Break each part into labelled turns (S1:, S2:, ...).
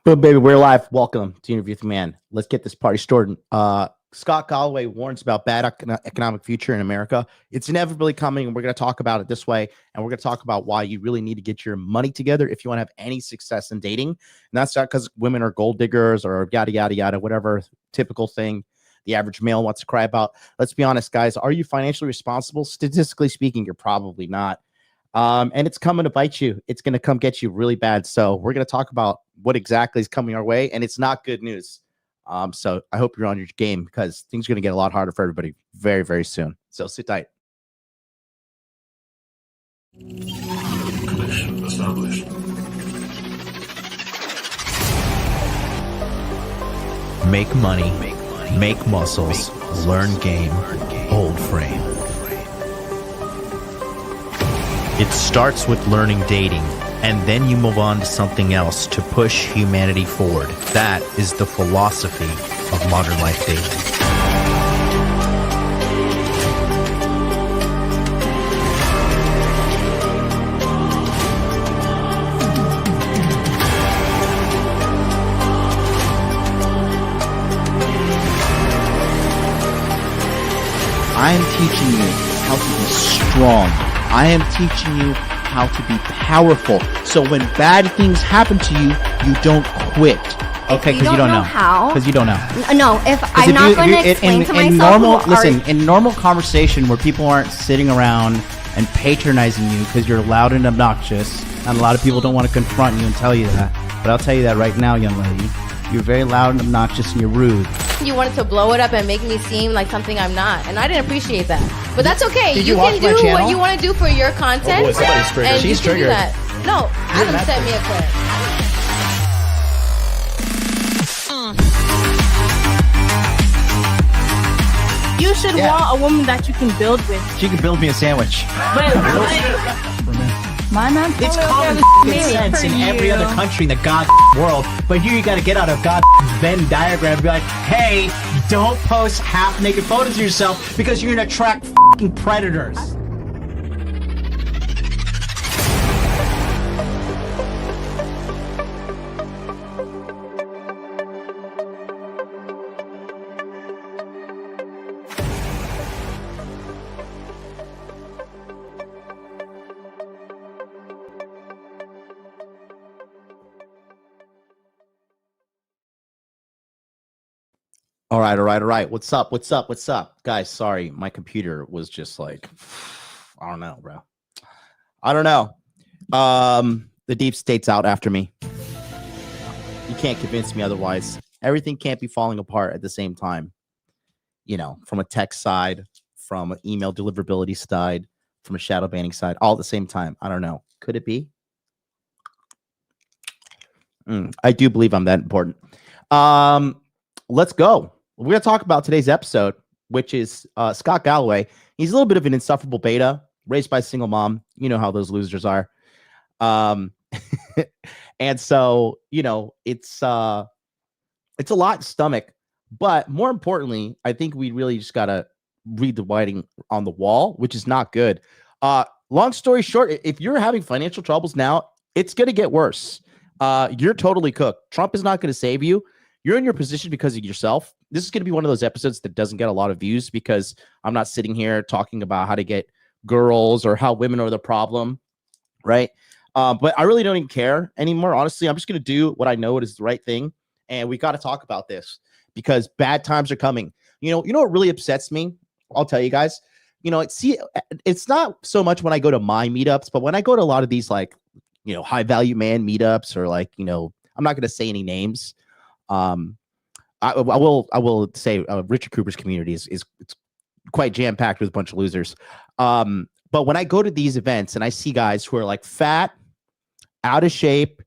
S1: Boom, baby, we're live. Welcome to Interview with the Man. Let's get this party started. Scott Galloway warns about bad economic future in America. It's inevitably coming, and we're going to talk about it this way, and we're going to talk about why you really need to get your money together if you want to have any success in dating. And that's not because women are gold diggers or yada, yada, yada, whatever typical thing the average male wants to cry about. Let's be honest, guys. Are you financially responsible? Statistically speaking, you're probably not. And it's coming to bite you. It's going to come get you really bad. So we're going to talk about what exactly is coming our way, and it's not good news. So I hope you're on your game because things are going to get a lot harder for everybody very, very soon. So sit tight.
S2: Commission established.
S3: Make money, make muscles, learn game, hold frame. It starts with learning dating, and then you move on to something else to push humanity forward. That is the philosophy of modern life dating.
S4: I am teaching you how to be strong. I am teaching you how to be powerful. So when bad things happen to you, you don't quit.
S5: Okay, because you don't know how.
S4: Because you don't know.
S5: No, if I'm not going to explain to myself.
S4: Listen, in normal conversation where people aren't sitting around and patronizing you because you're loud and obnoxious, and a lot of people don't want to confront you and tell you that. But I'll tell you that right now, young lady. You're very loud and obnoxious and you're rude.
S6: You wanted to blow it up and make me seem like something I'm not, and I didn't appreciate that. But that's okay.
S4: Did
S6: you
S4: you
S6: can
S4: watch my
S6: do
S4: channel?
S6: what you want to do for your content.
S2: Oh boy, somebody's triggered.
S6: And
S4: She's
S6: you can do
S4: triggered.
S6: that. No, Adam sent me a clip.
S7: You should want a woman that you can build with.
S4: She can build me a sandwich.
S7: My man.
S4: It's common sense in every other country in the world, but here you got to get out of Venn diagram and be like, hey, don't post half-naked photos of yourself because you're going to attract predators.
S1: All right. What's up? Guys, sorry. My computer was just like, I don't know, bro. I don't know. The deep state's out after me. You can't convince me otherwise. Everything can't be falling apart at the same time. You know, from a tech side, from an email deliverability side, from a shadow banning side, all at the same time. I don't know. Could it be? I do believe I'm that important. Let's go. We're going to talk about today's episode, which is Scott Galloway. He's a little bit of an insufferable beta, raised by a single mom. You know how those losers are. And so, you know, it's a lot in stomach. But more importantly, I think we really just got to read the writing on the wall, which is not good. Long story short, if you're having financial troubles now, it's going to get worse. You're totally cooked. Trump is not going to save you. You're in your position because of yourself. This is going to be one of those episodes that doesn't get a lot of views because I'm not sitting here talking about how to get girls or how women are the problem, right? But I really don't even care anymore. Honestly, I'm just going to do what I know is the right thing. And we got to talk about this because bad times are coming. You know what really upsets me? I'll tell you guys. You know, it's not so much when I go to my meetups, but when I go to a lot of these like, you know, high value man meetups or like, you know, I'm not going to say any names. I will say Richard Cooper's community is it's quite jam packed with a bunch of losers. But when I go to these events and I see guys who are like fat, out of shape,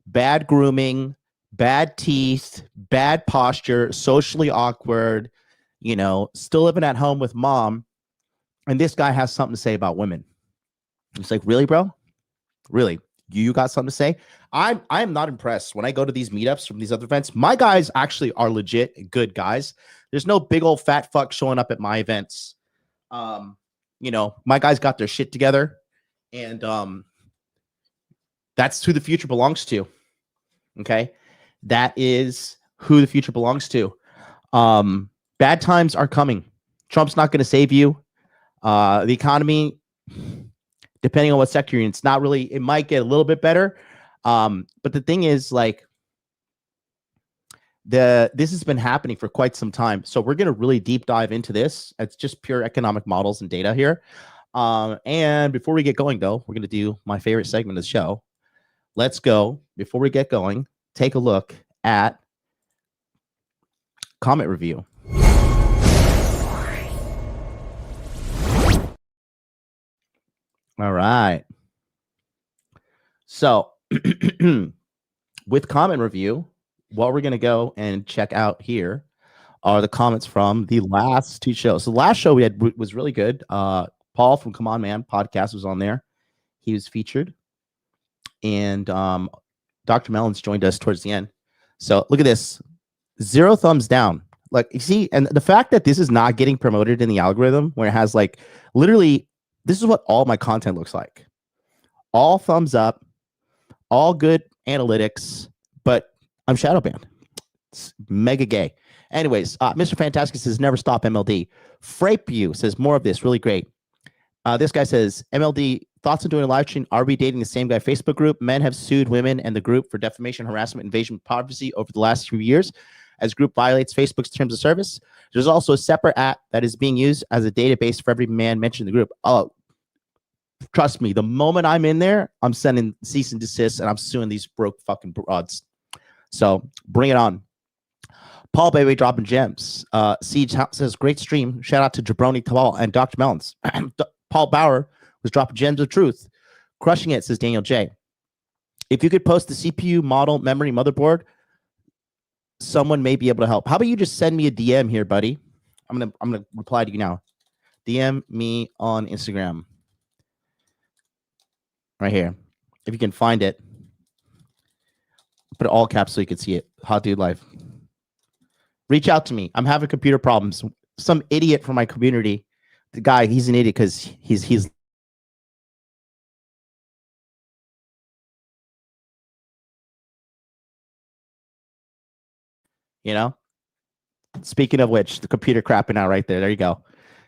S1: bad grooming, bad teeth, bad posture, socially awkward, you know, still living at home with mom, and this guy has something to say about women. It's like, really, bro? Really? You got something to say? I am not impressed when I go to these meetups from these other events. My guys actually are legit good guys. There's no big old fat fuck showing up at my events. You know, my guys got their shit together, and that's who the future belongs to. Okay. That is who the future belongs to. Bad times are coming. Trump's not going to save you. The economy, depending on what sector you're in, it's not really, it might get a little bit better. But the thing is, like, this has been happening for quite some time. So we're going to really deep dive into this. It's just pure economic models and data here. And before we get going, though, we're going to do my favorite segment of the show. Let's go. Before we get going, take a look at comment review. All right. So with comment review, what we're going to go and check out here are the comments from the last two shows. So the last show we had was really good. Paul from Come On Man podcast was on there. He was featured. And Dr. Mellons joined us towards the end. So look at this. 0 thumbs down. Like, you see, and the fact that this is not getting promoted in the algorithm, where it has like literally, this is what all my content looks like. All thumbs up, all good analytics, but I'm shadow banned. It's mega gay. Anyways, Mr. Fantastic says never stop MLD. Frapew says more of this, really great. This guy says MLD thoughts on doing a live stream. Are we dating the same guy? Facebook group. Men have sued women and the group for defamation, harassment, invasion of privacy over the last few years. As group violates Facebook's terms of service. There's also a separate app that is being used as a database for every man mentioned in the group. Oh, trust me, the moment I'm in there, I'm sending cease and desist and I'm suing these broke fucking broads. So bring it on. Paul Baby dropping gems. Siege says great stream. Shout out to Jabroni Tabal and Dr. Mellons. Paul Bauer was dropping gems of truth. Crushing it, says Daniel J. If you could post the CPU model memory motherboard, someone may be able to help. How about you just send me a DM here, buddy? I'm gonna reply to you now. DM me on Instagram. Right here. If you can find it. Put it all caps so you can see it. Hot Dude Life. Reach out to me. I'm having computer problems. Some idiot from my community. The guy, he's an idiot because he's you know. Speaking of which, the computer crapping out right there. There you go.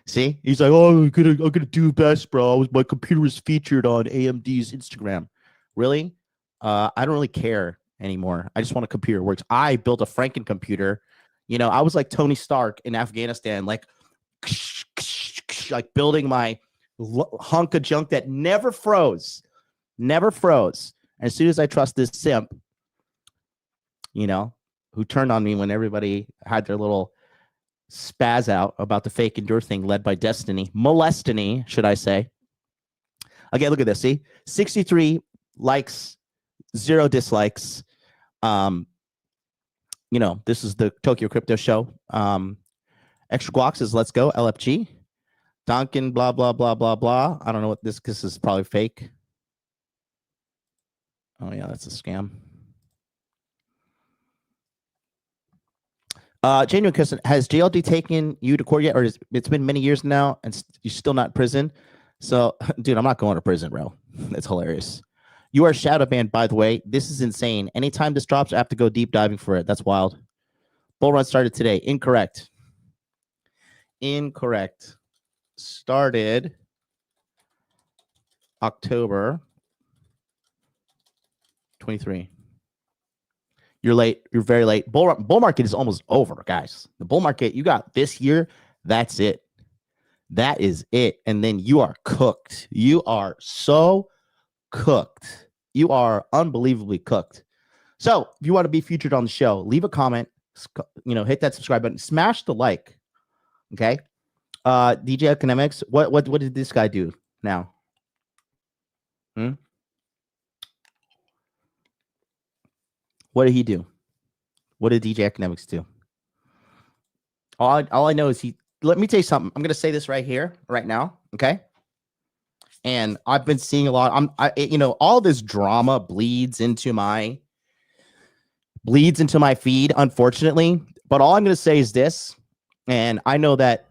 S1: See, he's like, "Oh, I'm gonna do best, bro. My computer was featured on AMD's Instagram." Really? I don't really care anymore. I just want a computer that works. I built a Franken computer. You know, I was like Tony Stark in Afghanistan, like building my hunk of junk that never froze. And as soon as I trust this simp, you know, who turned on me when everybody had their little spaz out about the fake endure thing led by Destiny. Molestiny, should I say. Okay, look at this. See? 63 likes, 0 dislikes. You know, this is the Tokyo Crypto Show. Extra Guac says, let's go, LFG. Duncan, blah, blah, blah, blah, blah. I don't know what this is probably fake. Oh, yeah, that's a scam. Genuine question, has JLD taken you to court yet? Or it's been many years now and you're still not in prison? So, dude, I'm not going to prison, bro. It's hilarious. You are shadow banned, by the way. This is insane. Anytime this drops, I have to go deep diving for it. That's wild. Bull run started today. Incorrect. Started October 23. You're late. You're very late. Bull market is almost over, guys. The bull market, you got this year. That's it. That is it. And then you are cooked. You are so cooked. You are unbelievably cooked. So if you want to be featured on the show, leave a comment, you know, hit that subscribe button, smash the like. Okay. DJ Akademiks, what did this guy do now? What did he do? What did DJ Akademiks do? All I know is let me tell you something. I'm going to say this right here, right now. Okay. And I've been seeing a lot. You know, all this drama bleeds into my feed, unfortunately. But all I'm going to say is this. And I know that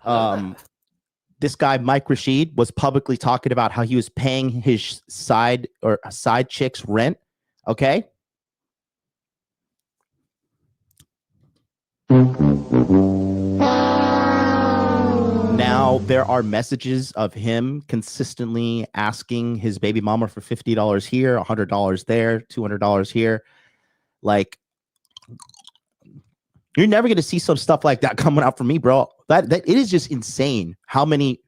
S1: this guy, Mike Rashid, was publicly talking about how he was paying his side chick's rent. Okay. Now there are messages of him consistently asking his baby mama for $50 here, $100 there, $200 here. Like, you're never going to see some stuff like that coming out from me, bro. That it is just insane how many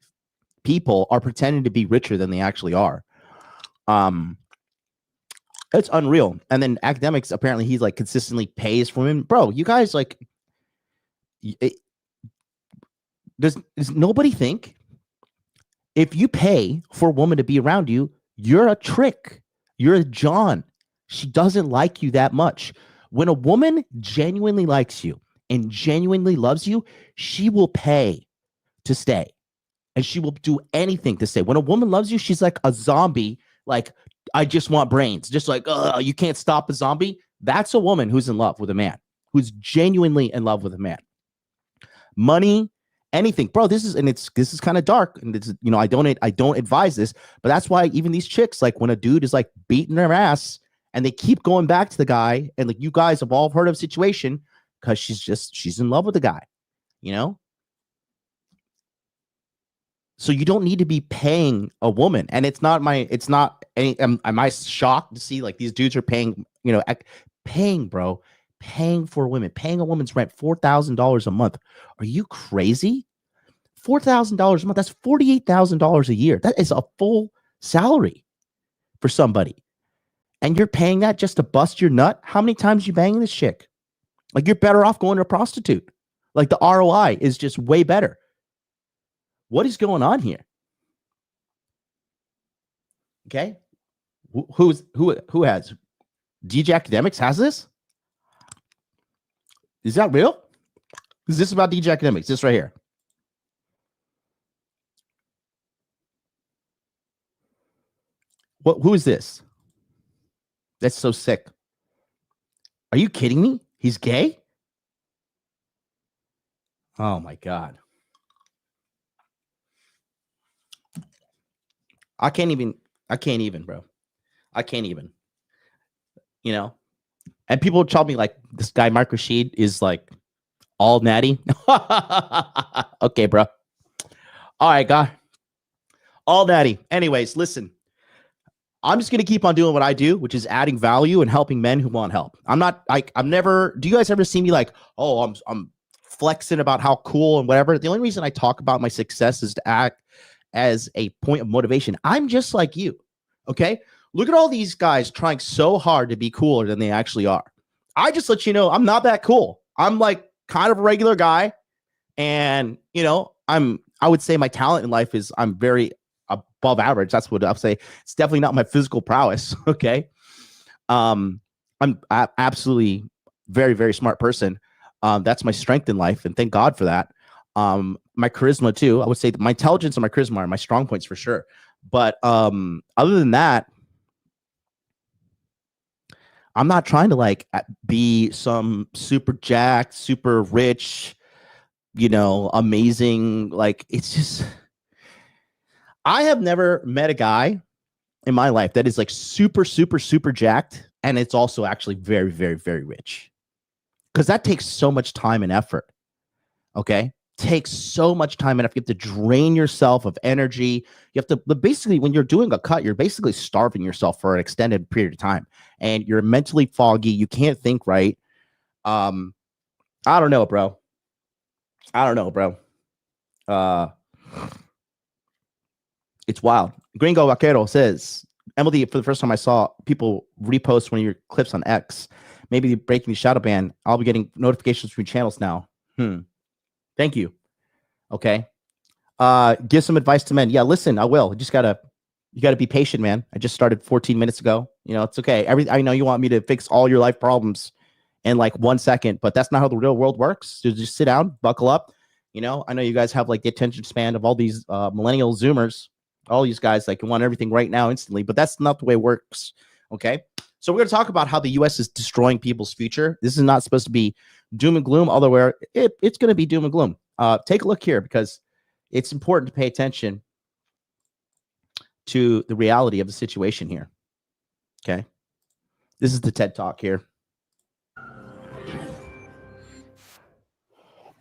S1: people are pretending to be richer than they actually are. It's unreal. And then Akademiks, apparently he's like consistently pays for him. Bro, you guys, like, does nobody think if you pay for a woman to be around you, you're a trick, you're a John. She doesn't like you that much. When a woman genuinely likes you and genuinely loves you, she will pay to stay, and she will do anything to stay. When a woman loves you, she's like a zombie. Like, I just want brains. Just like, you can't stop a zombie. That's a woman who's in love with a man, who's genuinely in love with a man. Money, anything, bro. This is kind of dark, and it's, you know, I don't advise this, but that's why even these chicks, like when a dude is like beating their ass and they keep going back to the guy, and like you guys have all heard of a situation because she's in love with the guy, you know. So you don't need to be paying a woman, and it's not any. Am I shocked to see like these dudes are paying, you know, paying for women, paying a woman's rent $4,000 a month? Are you crazy? $4,000 a month. That's $48,000 a year. That is a full salary for somebody, and you're paying that just to bust your nut. How many times you banging this chick? Like, you're better off going to a prostitute. Like, the ROI is just way better. What is going on here? Okay, who has DJ Akademiks has this? Is that real? Is this about DJ Akademiks? This right here. What? Who is this? That's so sick. Are you kidding me? He's gay? Oh my God. I can't even, bro. I can't even. You know? And people tell me like this guy Mark Rashid is like all natty. Okay, bro. All right, guy. All natty. Anyways, listen. I'm just gonna keep on doing what I do, which is adding value and helping men who want help. I'm never. Do you guys ever see me like, oh, I'm flexing about how cool and whatever? The only reason I talk about my success is to act as a point of motivation. I'm just like you. Okay. Look at all these guys trying so hard to be cooler than they actually are. I just let you know I'm not that cool. I'm like kind of a regular guy. And, you know, I would say my talent in life is I'm very above average. That's what I'll say. It's definitely not my physical prowess. Okay. I'm absolutely very, very smart person. That's my strength in life. And thank God for that. My charisma too. I would say that my intelligence and my charisma are my strong points for sure. But other than that, I'm not trying to like be some super jacked, super rich, you know, amazing. Like, it's just, I have never met a guy in my life that is like super, super, super jacked. And it's also actually very, very, very rich. Because that takes so much time and effort. Okay. Takes so much time and effort. You have to drain yourself of energy. You have to, but basically when you're doing a cut, you're basically starving yourself for an extended period of time, and you're mentally foggy. You can't think right. I don't know, bro. It's wild. Gringo Vaquero says, MLD, for the first time I saw people repost one of your clips on X. Maybe breaking the shadow ban. I'll be getting notifications from channels now. Thank you. Okay. Give some advice to men. Yeah, listen, I will. You gotta be patient, man. I just started 14 minutes ago. You know, it's okay. I know you want me to fix all your life problems in like 1 second, but that's not how the real world works. So just sit down, buckle up. You know, I know you guys have like the attention span of all these millennial Zoomers. All these guys like want everything right now instantly, but that's not the way it works. Okay. So we're going to talk about how the U.S. is destroying people's future. This is not supposed to be doom and gloom, although it's going to be doom and gloom. Take a look here, because it's important to pay attention to the reality of the situation here. Okay. This is the TED Talk here.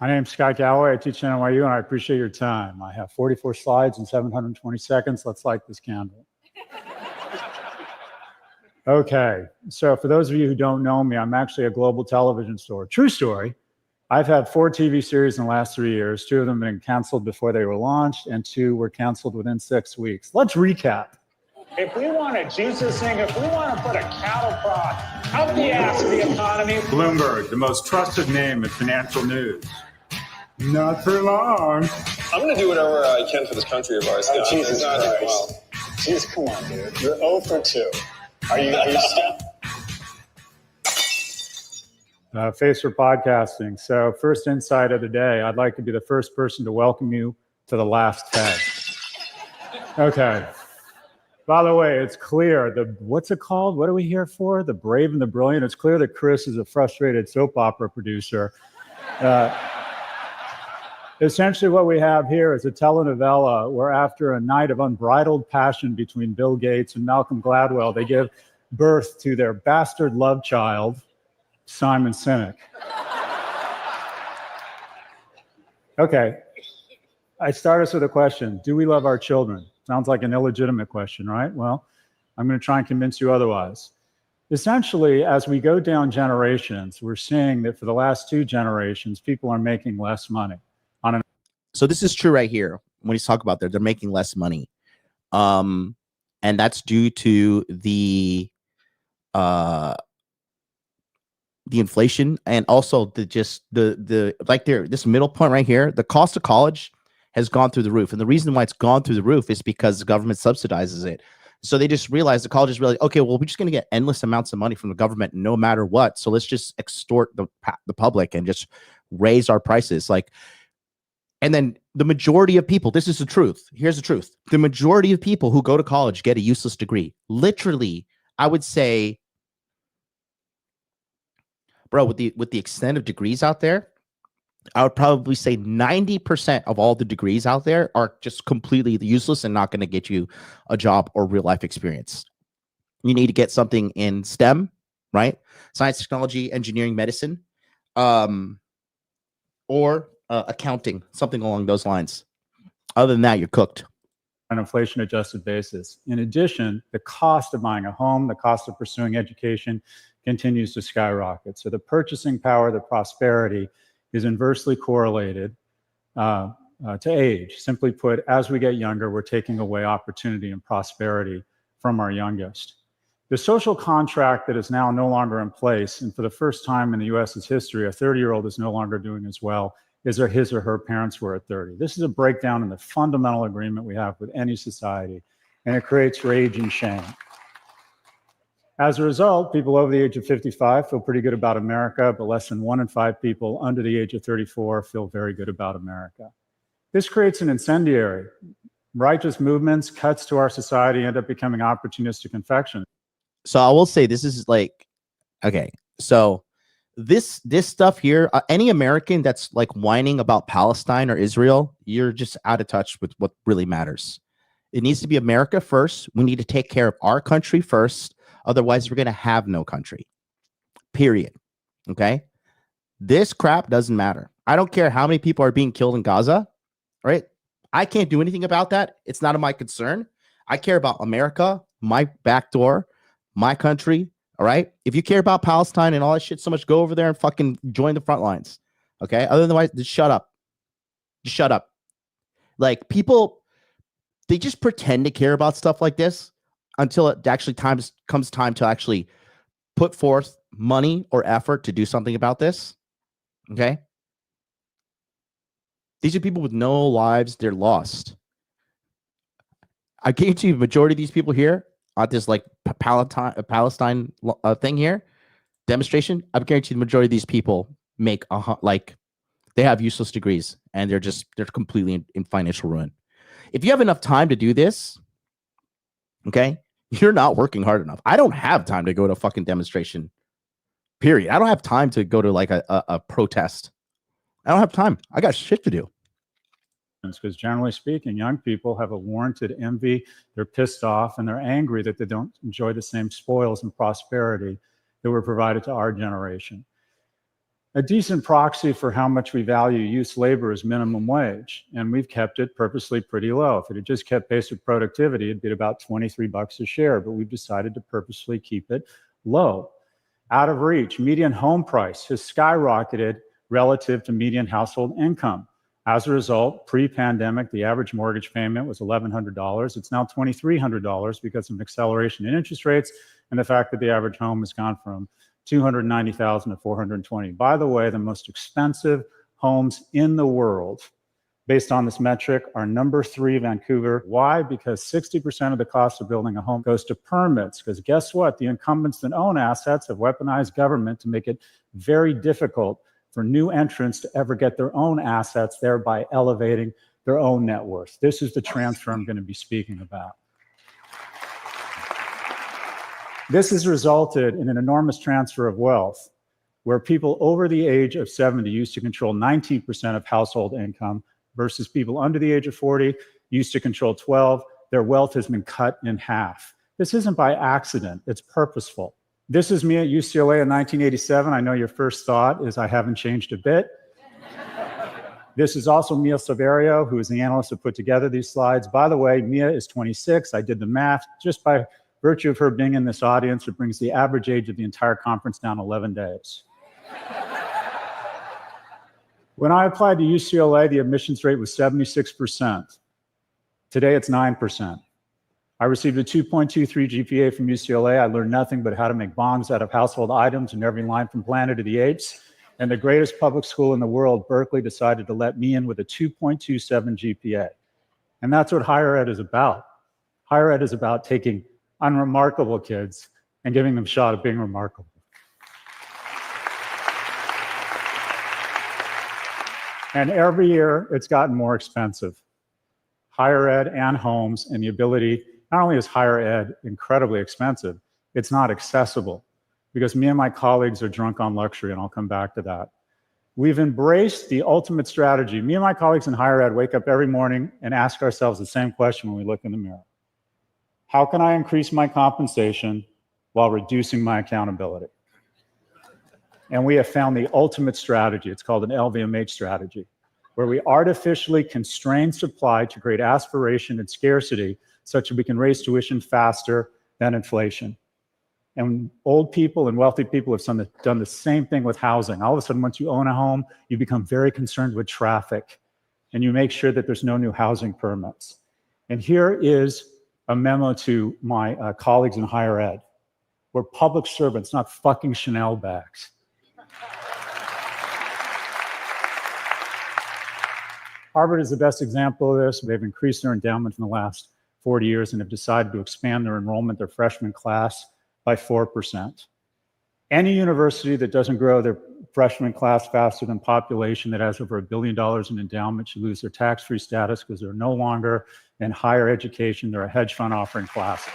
S2: My name's Scott Galloway. I teach at NYU, and I appreciate your time. I have 44 slides in 720 seconds. Let's light this candle. Okay, so for those of you who don't know me, I'm actually a global television star. True story. I've had 4 TV series in the last 3 years. 2 of them have been canceled before they were launched, and 2 were canceled within 6 weeks. Let's recap.
S8: If we want to juice this thing, if we want to put a cattle prod up the ass of the economy.
S2: Bloomberg, the most trusted name in financial news. Not for long.
S9: I'm going to do whatever I can for this country of ours.
S8: Oh, Jesus Christ. Jeez, come on, dude. You're 0 for 2. Are you stuck?
S2: Face for podcasting. So first insight of the day, I'd like to be the first person to welcome you to the last TED. Okay. By the way, it's clear, what's it called? What are we here for? The Brave and the Brilliant. It's clear that Chris is a frustrated soap opera producer. Essentially what we have here is a telenovela where after a night of unbridled passion between Bill Gates and Malcolm Gladwell, they give birth to their bastard love child, Simon Sinek. Okay, I start us with a question. Do we love our children? Sounds like an illegitimate question, right? Well, I'm going to try and convince you otherwise. Essentially, as we go down generations, we're seeing that for the last 2 generations, people are making less money.
S1: So this is true right here. When he's talking about they're making less money. And that's due to the inflation and also this middle point right here, the cost of college has gone through the roof. And the reason why it's gone through the roof is because the government subsidizes it. So they just realized the colleges really, okay, well, we're just going to get endless amounts of money from the government no matter what. So let's just extort the public and just raise our prices. And then the majority of people, this is the truth. Here's the truth. The majority of people who go to college get a useless degree. Literally, I would say, bro, with the extent of degrees out there, I would probably say 90% of all the degrees out there are just completely useless and not going to get you a job or real life experience. You need to get something in STEM, right? Science, technology, engineering, medicine, or accounting, something along those lines. Other than that, you're cooked.
S2: On an inflation-adjusted basis. In addition, the cost of buying a home, the cost of pursuing education continues to skyrocket. So the purchasing power, the prosperity is inversely correlated to age. Simply put, as we get younger, we're taking away opportunity and prosperity from our youngest. The social contract that is now no longer in place, and for the first time in the U.S.'s history, a 30-year-old is no longer doing as well as his or her parents were at 30. This is a breakdown in the fundamental agreement we have with any society, and it creates rage and shame. As a result, people over the age of 55 feel pretty good about America, but less than 1 in 5 people under the age of 34 feel very good about America. This creates an incendiary. Righteous movements, cuts to our society end up becoming opportunistic infections.
S1: So I will say this is okay, so this stuff here, any American that's whining about Palestine or Israel, you're just out of touch with what really matters. It needs to be America first. We need to take care of our country first. Otherwise, we're going to have no country, period. Okay. This crap doesn't matter. I don't care how many people are being killed in Gaza, right? I can't do anything about that. It's not of my concern. I care about America, my back door, my country. All right. If you care about Palestine and all that shit so much, go over there and fucking join the front lines. Okay. Otherwise, just shut up. Just shut up. People, they just pretend to care about stuff like this until it actually comes time to actually put forth money or effort to do something about this. Okay. These are people with no lives. They're lost. I guarantee you the majority of these people here on this Palestine thing here, demonstration, I guarantee the majority of these people make they have useless degrees and they're completely in financial ruin. If you have enough time to do this, okay, you're not working hard enough. I don't have time to go to a fucking demonstration, period. I don't have time to go to a protest. I don't have time. I got shit to do.
S2: Because generally speaking, young people have a warranted envy. They're pissed off and they're angry that they don't enjoy the same spoils and prosperity that were provided to our generation. A decent proxy for how much we value youth labor is minimum wage, and we've kept it purposely pretty low. If it had just kept pace with productivity, it'd be about 23 bucks a share, but we've decided to purposely keep it low. Out of reach, median home price has skyrocketed relative to median household income. As a result, pre-pandemic, the average mortgage payment was $1,100. It's now $2,300 because of an acceleration in interest rates and the fact that the average home has gone from $290,000 to $420,000. By the way, the most expensive homes in the world, based on this metric, are number 3, Vancouver. Why? Because 60% of the cost of building a home goes to permits. Because guess what? The incumbents that own assets have weaponized government to make it very difficult for new entrants to ever get their own assets, thereby elevating their own net worth. This is the transfer I'm going to be speaking about. This has resulted in an enormous transfer of wealth, where people over the age of 70 used to control 19% of household income versus people under the age of 40 used to control 12. Their wealth has been cut in half. This isn't by accident, it's purposeful. This is me at UCLA in 1987. I know your first thought is I haven't changed a bit. This is also Mia Silverio, who is the analyst who put together these slides. By the way, Mia is 26. I did the math. Just by virtue of her being in this audience, it brings the average age of the entire conference down 11 days. When I applied to UCLA, the admissions rate was 76%. Today, it's 9%. I received a 2.23 GPA from UCLA. I learned nothing but how to make bombs out of household items and every line from Planet of the Apes. And the greatest public school in the world, Berkeley, decided to let me in with a 2.27 GPA. And that's what higher ed is about. Higher ed is about taking unremarkable kids and giving them a shot at being remarkable. And every year, it's gotten more expensive. Higher ed and homes, and the ability, not only is higher ed incredibly expensive, it's not accessible, because me and my colleagues are drunk on luxury, and I'll come back to that. We've embraced the ultimate strategy. Me and my colleagues in higher ed wake up every morning and ask ourselves the same question when we look in the mirror. How can I increase my compensation while reducing my accountability? And we have found the ultimate strategy. It's called an LVMH strategy, where we artificially constrain supply to create aspiration and scarcity such that we can raise tuition faster than inflation. And old people and wealthy people have done the same thing with housing. All of a sudden, once you own a home, you become very concerned with traffic, and you make sure that there's no new housing permits. And here is a memo to my colleagues in higher ed. We're public servants, not fucking Chanel bags. Harvard is the best example of this. They've increased their endowment in the last 40 years and have decided to expand their enrollment, their freshman class, by 4%. Any university that doesn't grow their freshman class faster than population, that has over $1 billion in endowment, should lose their tax-free status because they're no longer in higher education. They're a hedge fund offering classes.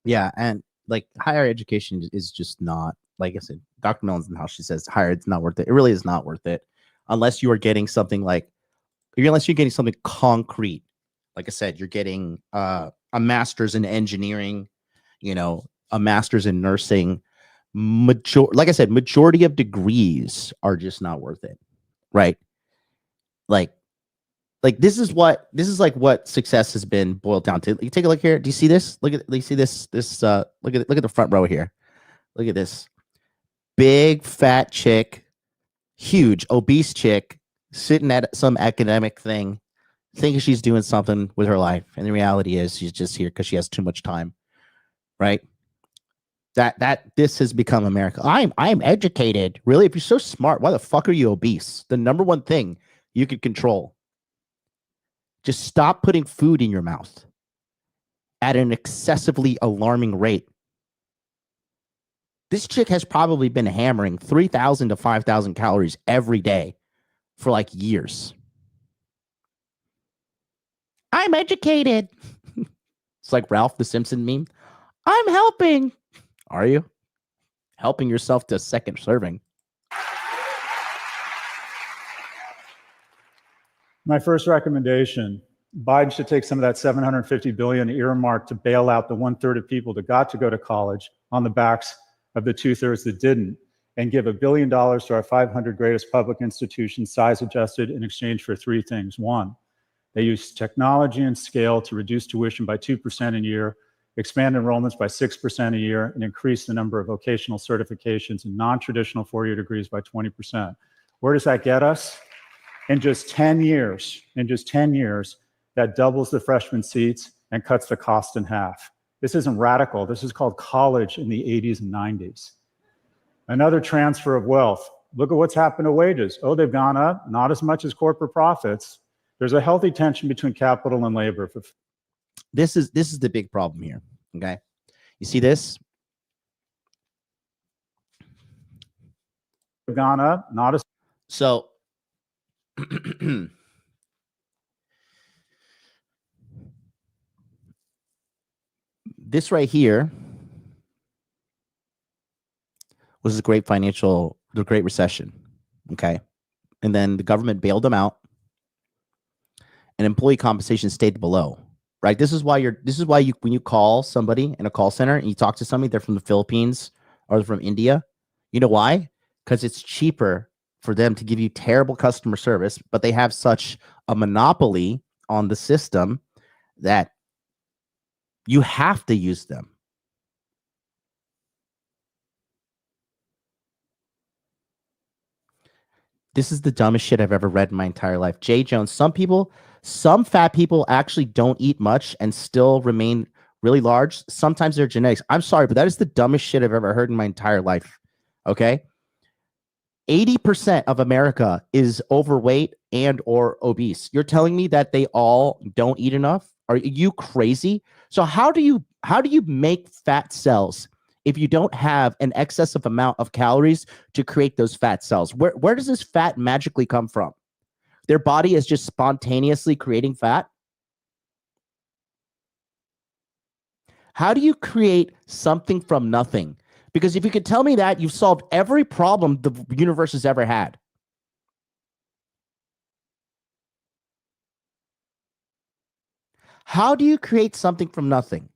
S1: Yeah, and like higher education is just not, like I said, Dr. Mellon's in the house, she says higher it's not worth it. It really is not worth it unless you are getting something like, unless you're getting something concrete. Like I said, you're getting a master's in engineering, you know, a master's in nursing. Like I said, majority of degrees are just not worth it, right? Like this is like what success has been boiled down to. You take a look here. Do you see this? Look at look at the front row here. Look at this. Big fat chick, huge obese chick, sitting at some academic thing, thinking she's doing something with her life, and the reality is she's just here because she has too much time, right? This has become America. I'm educated. Really, if you're so smart, why the fuck are you obese? The number one thing you could control. Just stop putting food in your mouth at an excessively alarming rate. This chick has probably been hammering 3,000 to 5,000 calories every day for like years. I'm educated. It's like Ralph the Simpson meme. I'm helping. Are you? Helping yourself to second serving.
S2: My first recommendation, Biden should take some of that $750 billion earmark to bail out the 1/3 of people that got to go to college on the backs of the 2/3 that didn't, and give $1 billion to our 500 greatest public institutions, size adjusted, in exchange for 3 things. 1, they use technology and scale to reduce tuition by 2% a year, expand enrollments by 6% a year, and increase the number of vocational certifications and non-traditional 4-year degrees by 20%. Where does that get us? In just 10 years, that doubles the freshman seats and cuts the cost in half. This isn't radical. This is called college in the 80s and 90s. Another transfer of wealth. Look at what's happened to wages. Oh, they've gone up, not as much as corporate profits. There's a healthy tension between capital and labor.
S1: This is the big problem here. Okay, you see this?
S2: They've gone up, not as
S1: so. This right here was the Great Recession. Okay, and then the government bailed them out, and employee compensation stayed below. Right. This is why when you call somebody in a call center and you talk to somebody, they're from the Philippines or they're from India. You know why? Because it's cheaper for them to give you terrible customer service, but they have such a monopoly on the system that you have to use them. This is the dumbest shit I've ever read in my entire life. Jay Jones, some fat people actually don't eat much and still remain really large. Sometimes they're genetics. I'm sorry, but that is the dumbest shit I've ever heard in my entire life. Okay? 80% of America is overweight and or obese. You're telling me that they all don't eat enough? Are you crazy? So how do you make fat cells if you don't have an excessive amount of calories to create those fat cells? Where does this fat magically come from? Their body is just spontaneously creating fat? How do you create something from nothing? Because if you could tell me that, you've solved every problem the universe has ever had. How do you create something from nothing?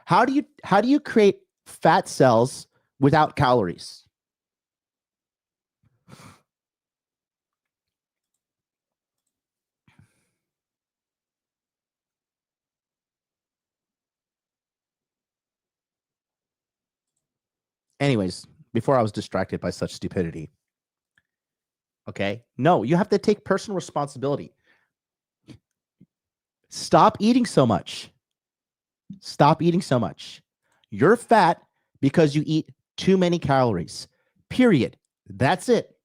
S1: How do you create fat cells without calories? Anyways, before I was distracted by such stupidity. Okay? No, you have to take personal responsibility. Stop eating so much. Stop eating so much. You're fat because you eat too many calories. Period. That's it.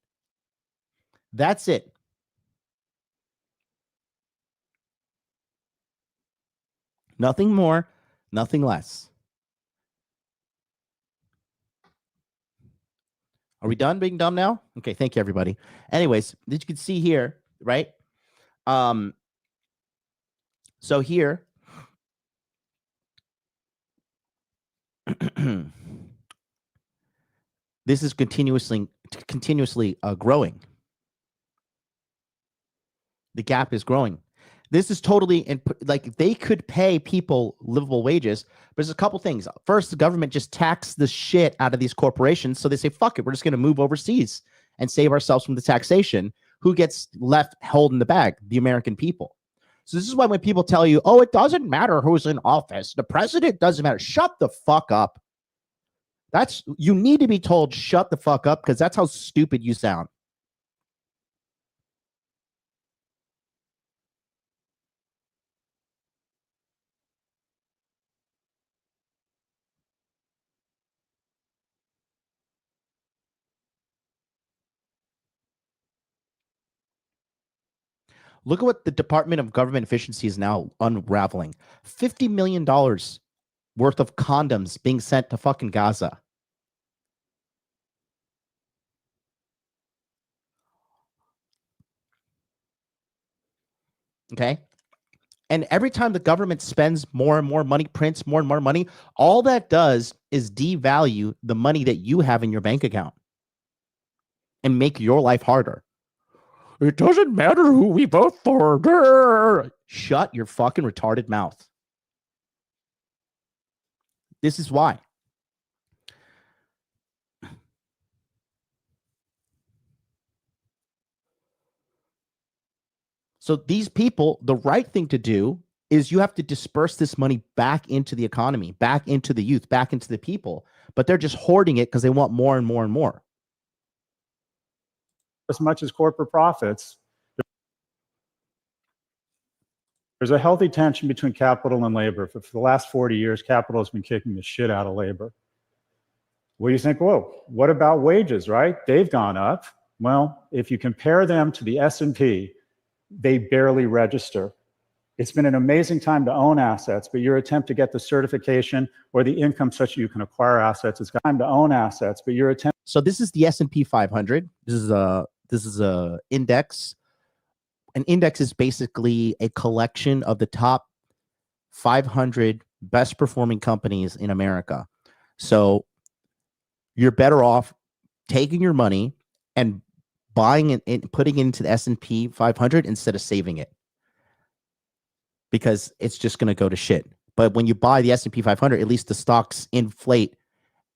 S1: That's it. Nothing more, nothing less. Are we done being dumb now? Okay, thank you, everybody. Anyways, as you can see here, right? So here, this is continuously growing. The gap is growing. This is totally like they could pay people livable wages, but there's a couple things. First, the government just taxed the shit out of these corporations, so they say, "Fuck it, we're just going to move overseas and save ourselves from the taxation." Who gets left holding the bag? The American people. So this is why when people tell you, "Oh, it doesn't matter who's in office. The president doesn't matter." Shut the fuck up. You need to be told, "Shut the fuck up," because that's how stupid you sound. Look at what the Department of Government Efficiency is now unraveling. $50 million worth of condoms being sent to fucking Gaza. Okay? And every time the government spends more and more money, prints more and more money, all that does is devalue the money that you have in your bank account and make your life harder. It doesn't matter who we vote for. Shut your fucking retarded mouth. This is why. So these people, the right thing to do is you have to disperse this money back into the economy, back into the youth, back into the people. But they're just hoarding it because they want more and more and more.
S2: As much as corporate profits, there's a healthy tension between capital and labor. For the last 40 years, capital has been kicking the shit out of labor. Well, you think, whoa, what about wages, right? They've gone up. Well, if you compare them to the S&P, they barely register. It's been an amazing time to own assets, but your attempt to get the certification or the income such that you can acquire assets is time to own assets, but your attempt.
S1: So this is the S&P 500. This is a index. An index is basically a collection of the top 500 best performing companies in America. So you're better off taking your money and buying it and putting it into the S&P 500 instead of saving it, because it's just going to go to shit. But when you buy the S&P 500, at least the stocks inflate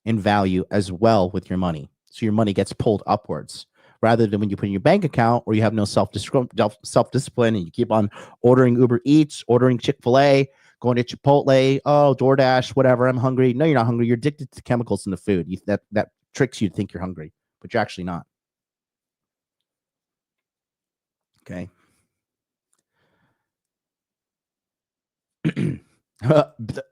S1: in value as well with your money. So your money gets pulled upwards, rather than when you put in your bank account or you have no self-discipline and you keep on ordering Uber Eats, ordering Chick-fil-A, going to Chipotle, oh, DoorDash, whatever, I'm hungry. No, you're not hungry. You're addicted to chemicals in the food. That tricks you to think you're hungry, but you're actually not. Okay.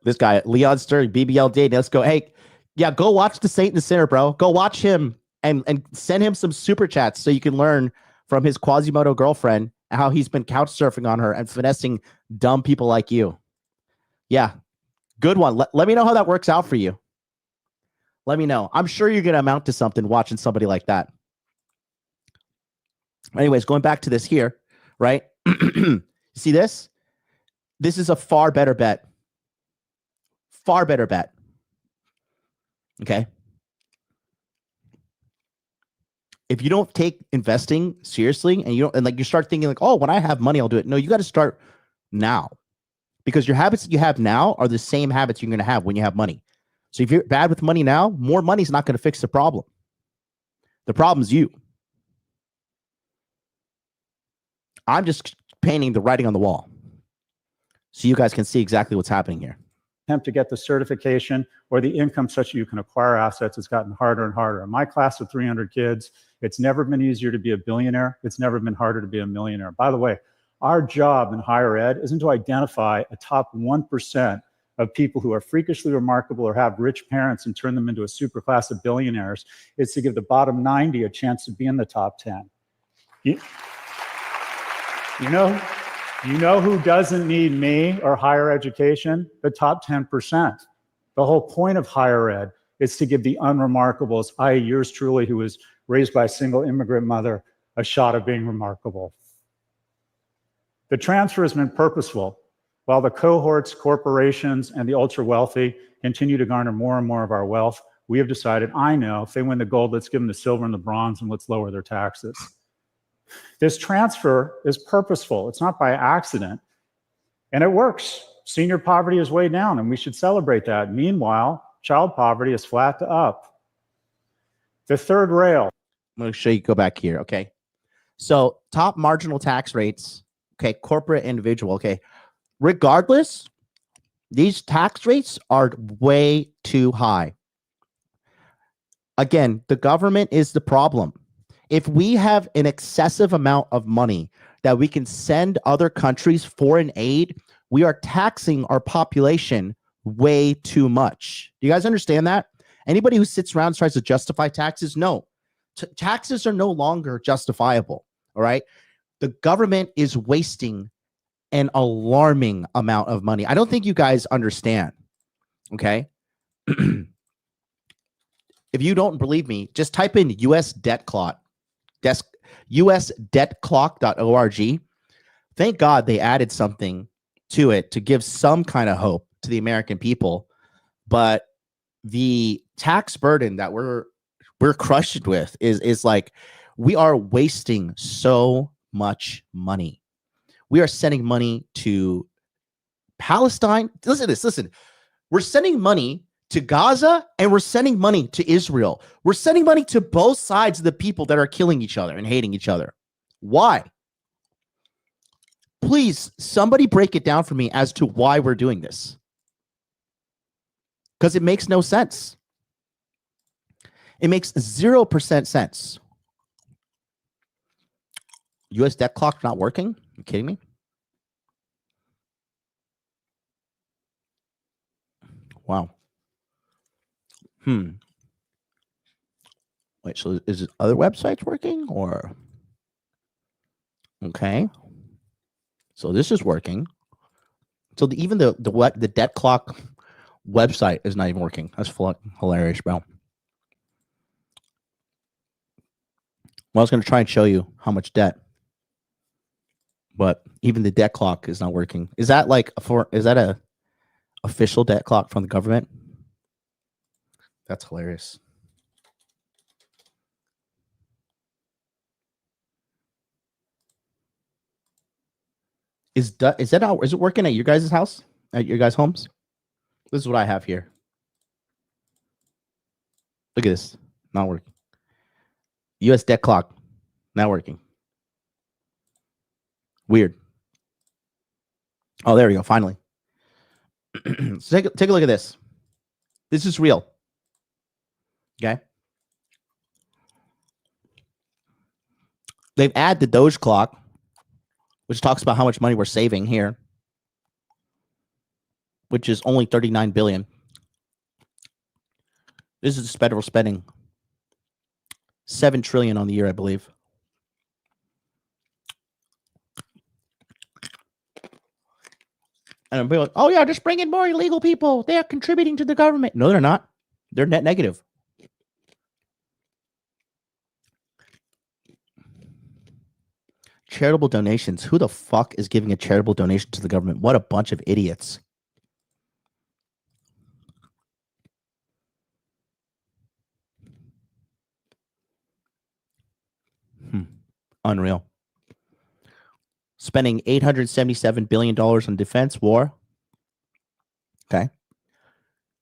S1: This guy, Leon Sturdy, BBLD. Let's go. Hey, yeah, go watch The Saint and the Sinner, bro. Go watch him and send him some super chats so you can learn from his Quasimodo girlfriend how he's been couch surfing on her and finessing dumb people like you. Yeah, good one. Let me know how that works out for you. Let me know. I'm sure you're going to amount to something watching somebody like that. Anyways, going back to this here, right? See this? This is a far better bet. Far better bet. Okay. If you don't take investing seriously and you start thinking like, oh, when I have money, I'll do it. No, you got to start now, because your habits that you have now are the same habits you're going to have when you have money. So if you're bad with money now, more money is not going to fix the problem. The problem's you. I'm just painting the writing on the wall so you guys can see exactly what's happening here.
S2: Attempt to get the certification or the income such that you can acquire assets has gotten harder and harder. In my class of 300 kids, it's never been easier to be a billionaire. It's never been harder to be a millionaire. By the way, our job in higher ed isn't to identify a top 1% of people who are freakishly remarkable or have rich parents and turn them into a super class of billionaires. It's to give the bottom 90 a chance to be in the top 10. You know who doesn't need me or higher education? The top 10%. The whole point of higher ed is to give the unremarkables, i.e. yours truly, who was raised by a single immigrant mother, a shot of being remarkable. The transfer has been purposeful. While the cohorts, corporations, and the ultra-wealthy continue to garner more and more of our wealth, we have decided, I know, if they win the gold, let's give them the silver and the bronze, and let's lower their taxes. This transfer is purposeful. It's not by accident. And it works. Senior poverty is way down, and we should celebrate that. Meanwhile, child poverty is flat to up. The third rail.
S1: I'm going to show you, go back here, okay? So top marginal tax rates, okay, corporate, individual, okay. Regardless, these tax rates are way too high. Again, the government is the problem. If we have an excessive amount of money that we can send other countries foreign aid, we are taxing our population way too much. Do you guys understand that? Anybody who sits around and tries to justify taxes, no. Taxes are no longer justifiable, all right? The government is wasting an alarming amount of money. I don't think you guys understand, okay? If you don't believe me, just type in US debt clock. USDebtClock.org. Thank God they added something to it to give some kind of hope to the American people. But the tax burden that we're crushed with is like, we are wasting so much money. We are sending money to Palestine. Listen to this. Listen, we're sending money to Gaza, and we're sending money to Israel. We're sending money to both sides of the people that are killing each other and hating each other. Why? Please, somebody break it down for me as to why we're doing this. Because it makes no sense. It makes 0% sense. US debt clock not working? Are you kidding me? Wow. Wait, so is it other websites working or? Okay. So this is working. So even the debt clock website is not even working. That's hilarious, bro. Well, I was going to try and show you how much debt, but even the debt clock is not working. Is that like is that a official debt clock from the government? That's hilarious. Is it working at your guys' house? At your guys' homes? This is what I have here. Look at this. Not working. US debt clock. Not working. Weird. Oh, there we go. Finally. So take a look at this. This is real. Okay. They've added the Doge clock, which talks about how much money we're saving here, which is only 39 billion. This is federal spending. 7 trillion on the year, I believe. And people are like, oh yeah, just bring in more illegal people. They are contributing to the government. No, they're not. They're net negative. Charitable donations. Who the fuck is giving a charitable donation to the government? What a bunch of idiots. Unreal. Spending $877 billion on defense war. Okay.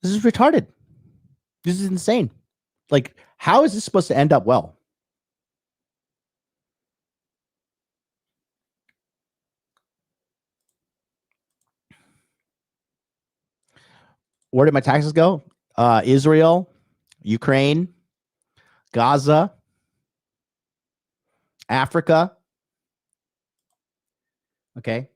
S1: This is retarded. This is insane. Like, how is this supposed to end up well? Where did my taxes go? Israel, Ukraine, Gaza, Africa. Okay.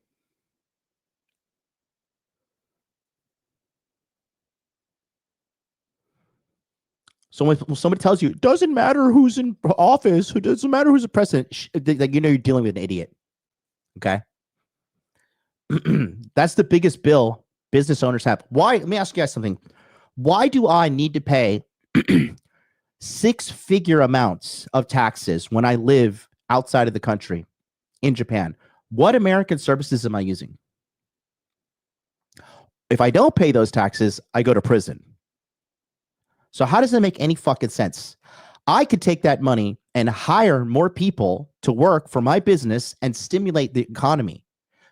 S1: So when somebody tells you, it doesn't matter who's in office, it doesn't matter who's the president, like, you know, you're dealing with an idiot. Okay. That's the biggest bill business owners have. Why? Let me ask you guys something. Why do I need to pay 6-figure amounts of taxes when I live outside of the country in Japan? What American services am I using? If I don't pay those taxes, I go to prison. So how does that make any fucking sense? I could take that money and hire more people to work for my business and stimulate the economy.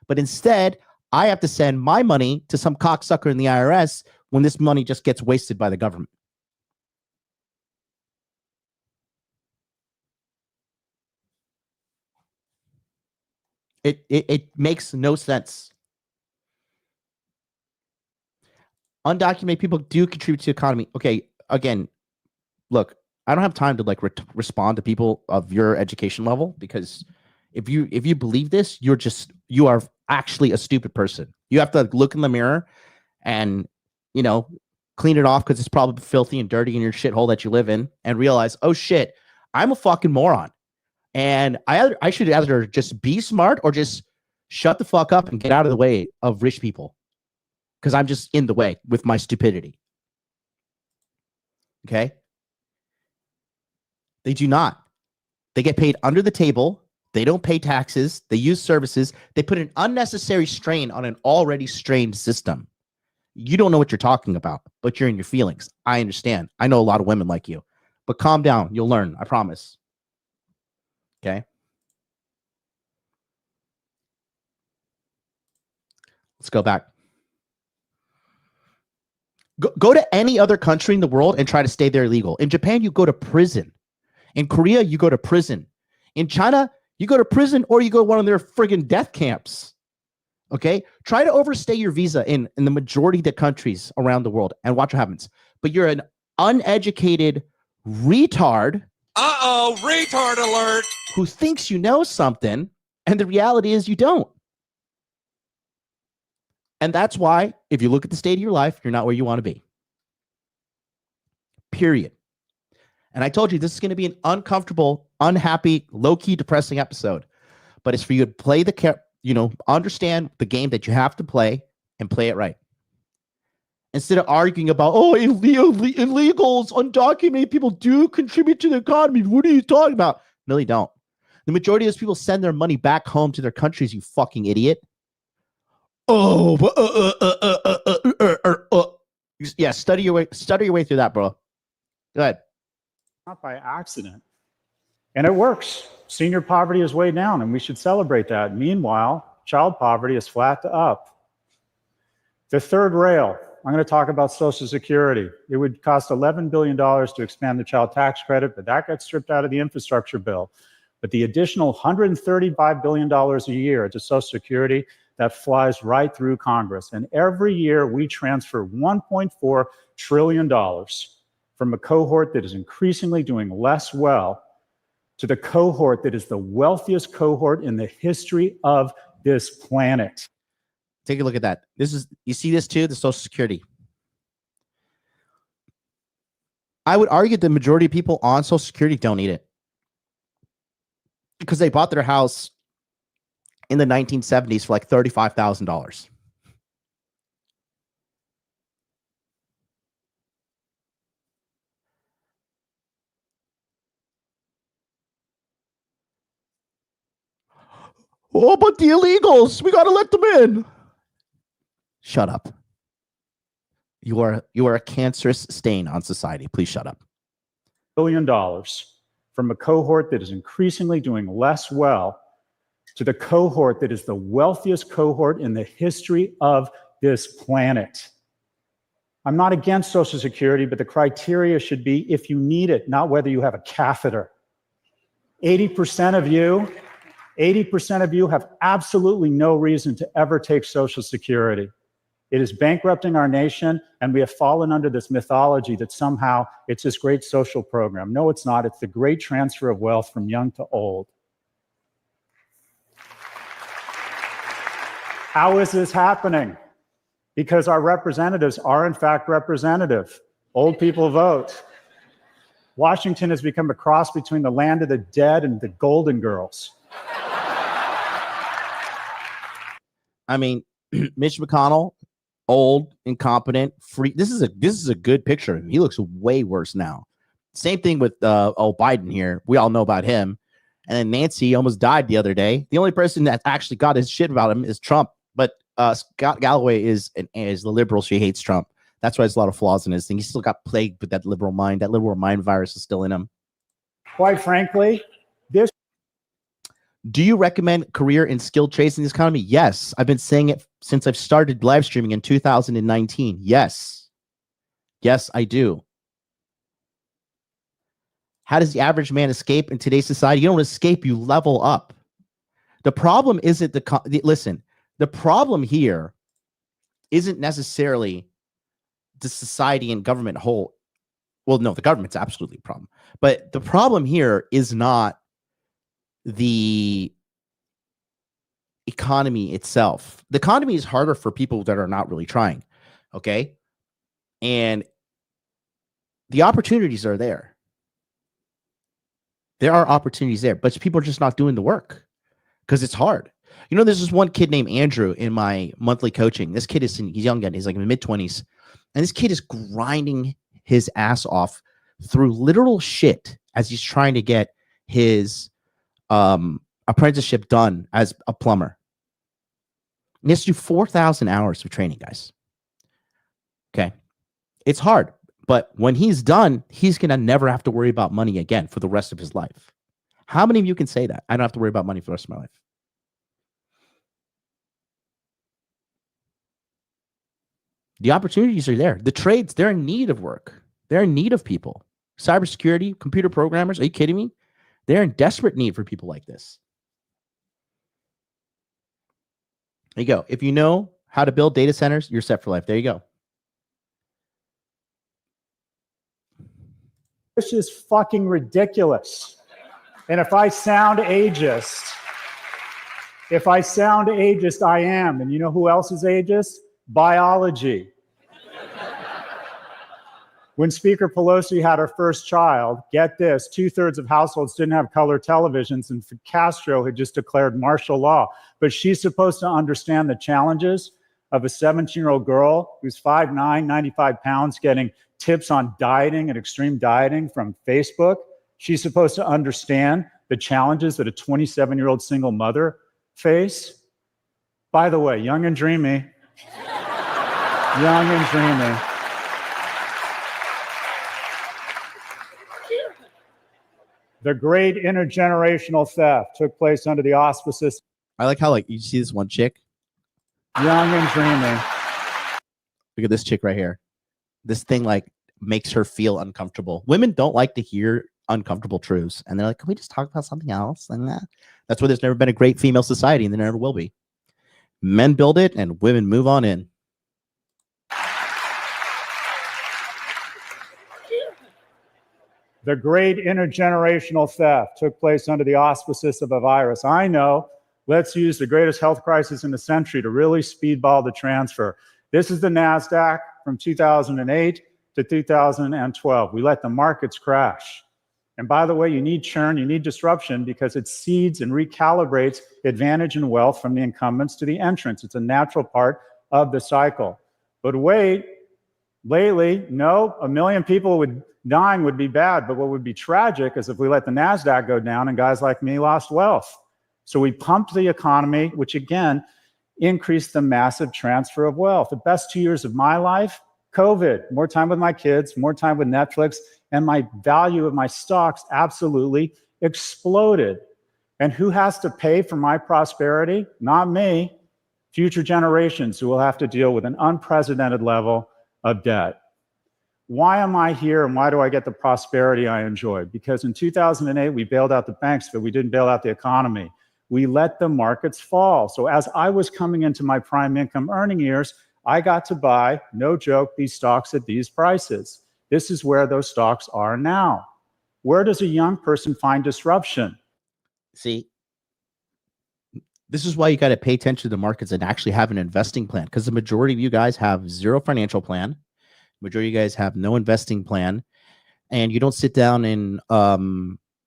S1: But instead, I have to send my money to some cocksucker in the IRS when this money just gets wasted by the government. It makes no sense. Undocumented people do contribute to the economy. Okay, again, look, I don't have time to like respond to people of your education level, because if you believe this, you are actually a stupid person. You have to look in the mirror and, you know, clean it off because it's probably filthy and dirty in your shithole that you live in, and realize, oh shit, I'm a fucking moron. And I should either just be smart or just shut the fuck up and get out of the way of rich people, because I'm just in the way with my stupidity. Okay? They do not. They get paid under the table. They don't pay taxes. They use services. They put an unnecessary strain on an already strained system. You don't know what you're talking about, but you're in your feelings. I understand. I know a lot of women like you, but calm down. You'll learn. I promise. Okay. Let's go back. Go to any other country in the world and try to stay there illegal. In Japan, you go to prison. In Korea, you go to prison. In China, you go to prison or you go to one of their friggin' death camps. Okay, try to overstay your visa in the majority of the countries around the world and watch what happens. But you're an uneducated retard.
S10: Retard alert.
S1: Who thinks you know something, and the reality is you don't. And that's why, if you look at the state of your life, you're not where you want to be. Period. And I told you this is going to be an uncomfortable, unhappy, low-key, depressing episode. But it's for you to play understand the game that you have to play and play it right. Instead of arguing about, illegals, undocumented people do contribute to the economy. What are you talking about? No, they don't. The majority of those people send their money back home to their countries, you fucking idiot. Yeah, study your way through that, bro. Go ahead.
S2: Not by accident. And it works. Senior poverty is way down, and we should celebrate that. Meanwhile, child poverty is flat to up. The third rail, I'm going to talk about Social Security. It would cost $11 billion to expand the child tax credit, but that got stripped out of the infrastructure bill. But the additional $135 billion a year to Social Security, that flies right through Congress. And every year we transfer $1.4 trillion from a cohort that is increasingly doing less well to the cohort that is the wealthiest cohort in the history of this planet.
S1: Take a look at that. You see this too, the Social Security. I would argue the majority of people on Social Security don't need it because they bought their house in the 1970s for like $35,000. Oh, but the illegals, we got to let them in. Shut up. You are a cancerous stain on society. Please shut up.
S2: $1 billion from a cohort that is increasingly doing less well to the cohort that is the wealthiest cohort in the history of this planet. I'm not against Social Security, but the criteria should be if you need it, not whether you have a catheter. 80% of you have absolutely no reason to ever take Social Security. It is bankrupting our nation, and we have fallen under this mythology that somehow it's this great social program. No, it's not. It's the great transfer of wealth from young to old. How is this happening? Because our representatives are, in fact, representative. Old people vote. Washington has become a cross between the land of the dead and the Golden Girls.
S1: I mean, Mitch McConnell, old, incompetent, free. This is a good picture of him. He looks way worse now. Same thing with Biden here. We all know about him. And then Nancy almost died the other day. The only person that actually got his shit about him is Trump. But Scott Galloway is the liberal. She hates Trump. That's why there's a lot of flaws in his thing. He still got plagued with that liberal mind. That liberal mind virus is still in him.
S2: Quite frankly, this.
S1: Do you recommend career in skilled trades in this economy? Yes. I've been saying it since I've started live streaming in 2019. Yes. Yes, I do. How does the average man escape in today's society? You don't escape, you level up. The problem isn't the problem here isn't necessarily the society and government whole. Well, no, the government's absolutely a problem. But the problem here is not the economy itself. The economy is harder for people that are not really trying. Okay. And the opportunities are there. There are opportunities there, but people are just not doing the work because it's hard. You know, there's this one kid named Andrew in my monthly coaching. This kid he's young again. He's like in the mid-20s. And this kid is grinding his ass off through literal shit as he's trying to get his apprenticeship done as a plumber. And he has to do 4,000 hours of training, guys. Okay. It's hard, but when he's done, he's going to never have to worry about money again for the rest of his life. How many of you can say that? I don't have to worry about money for the rest of my life. The opportunities are there. The trades, they're in need of work. They're in need of people. Cybersecurity, computer programmers, are you kidding me? They're in desperate need for people like this. There you go. If you know how to build data centers, you're set for life. There you go.
S2: This is fucking ridiculous. And if I sound ageist, I am. And you know who else is ageist? Biology. When Speaker Pelosi had her first child, get this, 2/3 of households didn't have color televisions, and Castro had just declared martial law. But she's supposed to understand the challenges of a 17-year-old girl who's 5'9", 95 pounds, getting tips on dieting and extreme dieting from Facebook. She's supposed to understand the challenges that a 27-year-old single mother face. By the way, young and dreamy. Young and dreamy. The great intergenerational theft took place under the auspices.
S1: I like how, like, you see this one chick.
S2: Young and dreamy.
S1: Look at this chick right here. This thing, like, makes her feel uncomfortable. Women don't like to hear uncomfortable truths. And they're like, can we just talk about something else? And that's why there's never been a great female society, and there never will be. Men build it, and women move on in.
S2: The great intergenerational theft took place under the auspices of a virus. I know, let's use the greatest health crisis in the century to really speedball the transfer. This is the NASDAQ from 2008 to 2012. We let the markets crash. And by the way, you need churn, you need disruption, because it seeds and recalibrates advantage and wealth from the incumbents to the entrants. It's a natural part of the cycle. But wait, lately, no, 1 million people dying would be bad, but what would be tragic is if we let the NASDAQ go down and guys like me lost wealth. So we pumped the economy, which again, increased the massive transfer of wealth. The best 2 years of my life, COVID, more time with my kids, more time with Netflix, and my value of my stocks absolutely exploded. And who has to pay for my prosperity? Not me. Future generations who will have to deal with an unprecedented level of debt. Why am I here, and why do I get the prosperity I enjoy? Because in 2008, we bailed out the banks, but we didn't bail out the economy. We let the markets fall. So as I was coming into my prime income earning years, I got to buy, no joke, these stocks at these prices. This is where those stocks are now. Where does a young person find disruption?
S1: See, this is why you got to pay attention to the markets and actually have an investing plan, because the majority of you guys have zero financial plan. Majority of you guys have no investing plan, and you don't sit down and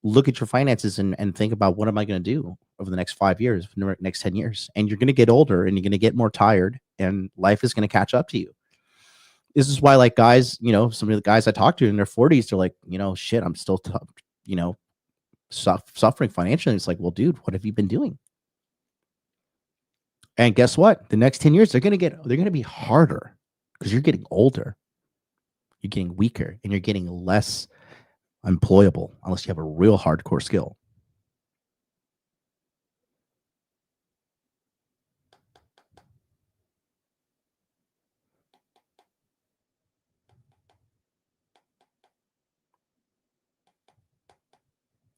S1: look at your finances and think about, what am I going to do over the next 5 years, next 10 years? And you're going to get older, and you're going to get more tired, and life is going to catch up to you. This is why, like, guys, you know, some of the guys I talk to in their 40s, they're like, you know, shit, I'm still, suffering financially. It's like, well, dude, what have you been doing? And guess what? The next 10 years, they're going to be harder, because you're getting older. You're getting weaker, and you're getting less employable unless you have a real hardcore skill.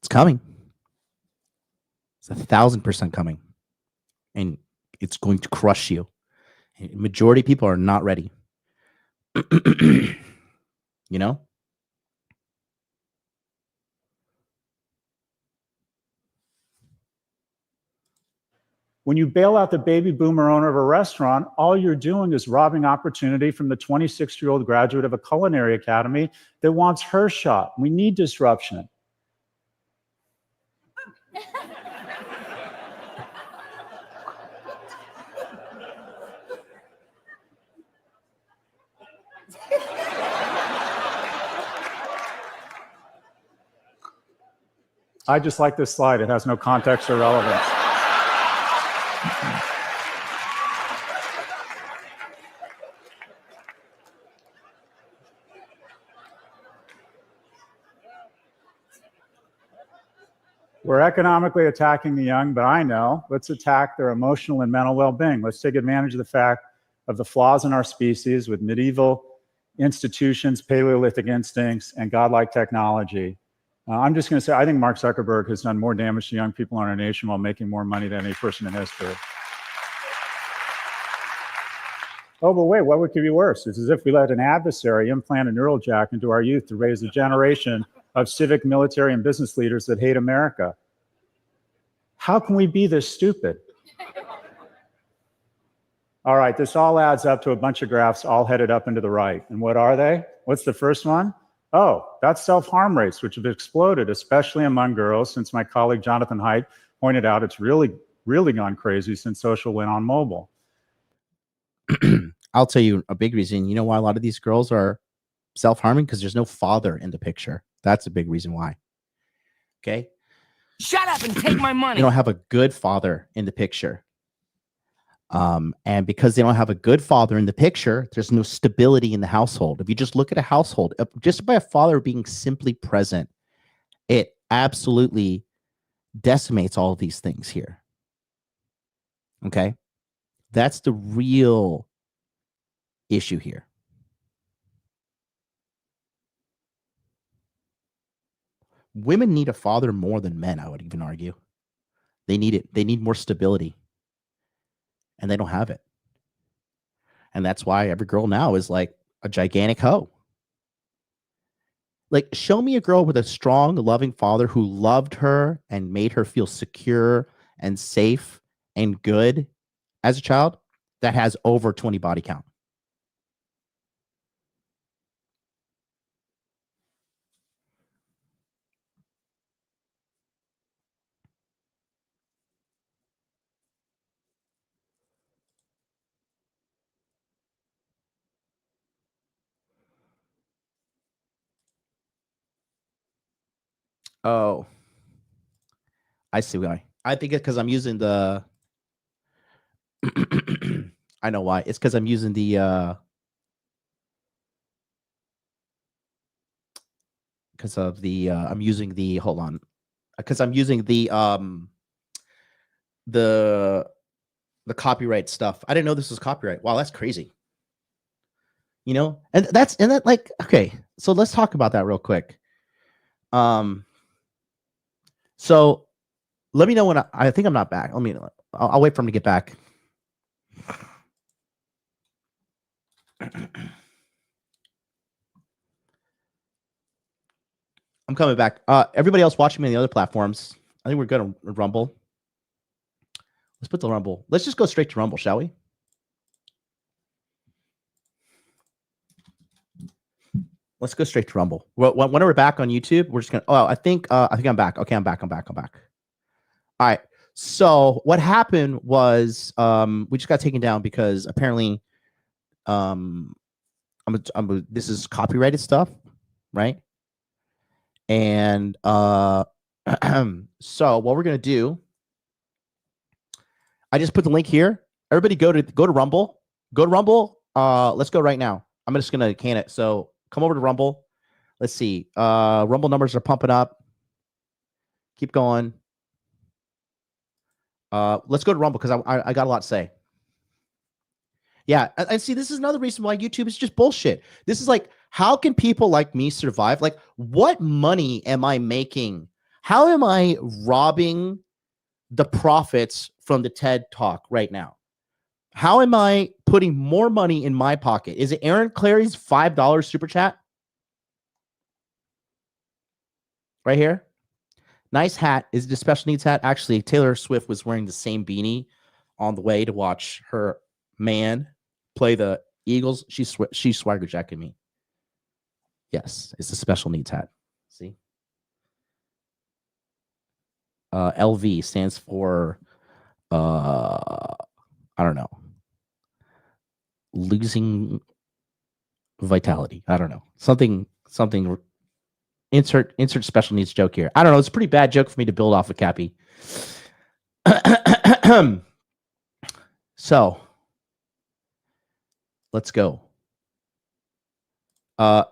S1: It's coming. It's 1,000% coming, and it's going to crush you. Majority of people are not ready. You know?
S2: When you bail out the baby boomer owner of a restaurant, all you're doing is robbing opportunity from the 26-year-old graduate of a culinary academy that wants her shot. We need disruption. I just like this slide. It has no context or relevance. We're economically attacking the young, but I know, let's attack their emotional and mental well-being. Let's take advantage of the fact of the flaws in our species with medieval institutions, Paleolithic instincts, and godlike technology. I'm just going to say, I think Mark Zuckerberg has done more damage to young people in our nation while making more money than any person in history. Oh, but wait, what could be worse? It's as if we let an adversary implant a neural jack into our youth to raise a generation of civic, military, and business leaders that hate America. How can we be this stupid? All right, this all adds up to a bunch of graphs all headed up into the right. And what are they? What's the first one? Oh, that's self-harm rates, which have exploded, especially among girls, since my colleague Jonathan Haidt pointed out it's really gone crazy since social went on mobile.
S1: I'll tell you a big reason. You know why a lot of these girls are self-harming? Because there's no father in the picture. That's a big reason why. Okay?
S11: Shut up and take my money.
S1: You don't have a good father in the picture. And because they don't have a good father in the picture, there's no stability in the household. If you just look at a household, just by a father being simply present, it absolutely decimates all of these things here. Okay? That's the real issue here. Women need a father more than men, I would even argue. They need it. They need more stability. And they don't have it. And that's why every girl now is like a gigantic hoe. Like, show me a girl with a strong, loving father who loved her and made her feel secure and safe and good as a child that has over 20 body count. Oh, I see why. I think it's because I'm using the. I know why. It's because I'm using the. Because of the. I'm using the. Hold on. Because I'm using the copyright stuff. I didn't know this was copyright. Wow, that's crazy. You know, and that like, okay. So let's talk about that real quick. So let me know when I think I'm not back. I'll wait for him to get back. I'm coming back. Everybody else watching me on the other platforms, I think we're good on Rumble. Let's put the Rumble. Let's just go straight to Rumble, shall we? Let's go straight to Rumble. When we're back on YouTube, we're just gonna. Oh, I think I'm back. Okay, I'm back. All right. So what happened was we just got taken down because apparently this is copyrighted stuff, right? And so what we're gonna do, I just put the link here. Everybody go to Rumble. Go to Rumble. Let's go right now. I'm just gonna can it. So come over to Rumble. Let's see. Rumble numbers are pumping up. Keep going. Let's go to Rumble because I got a lot to say. Yeah, and see, this is another reason why YouTube is just bullshit. This is like, how can people like me survive? Like, what money am I making? How am I robbing the profits from the TED Talk right now? How am I putting more money in my pocket? Is it Aaron Clary's $5 super chat? Right here. Nice hat. Is it a special needs hat? Actually, Taylor Swift was wearing the same beanie on the way to watch her man play the Eagles. She swagger jacking me. Yes, it's a special needs hat. See? LV stands for I don't know. Losing vitality. I don't know. Something insert special needs joke here. I don't know. It's a pretty bad joke for me to build off of, Cappy. So let's go.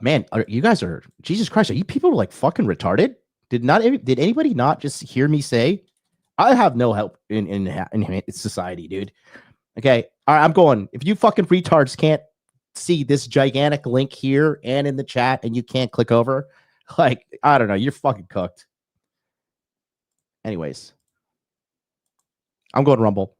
S1: Man, you guys are, Jesus Christ, are you people like fucking retarded? Did anybody not just hear me say I have no help in society, dude? Okay. All right, I'm going. If you fucking retards can't see this gigantic link here and in the chat and you can't click over, like, I don't know, you're fucking cooked. Anyways, I'm going to Rumble.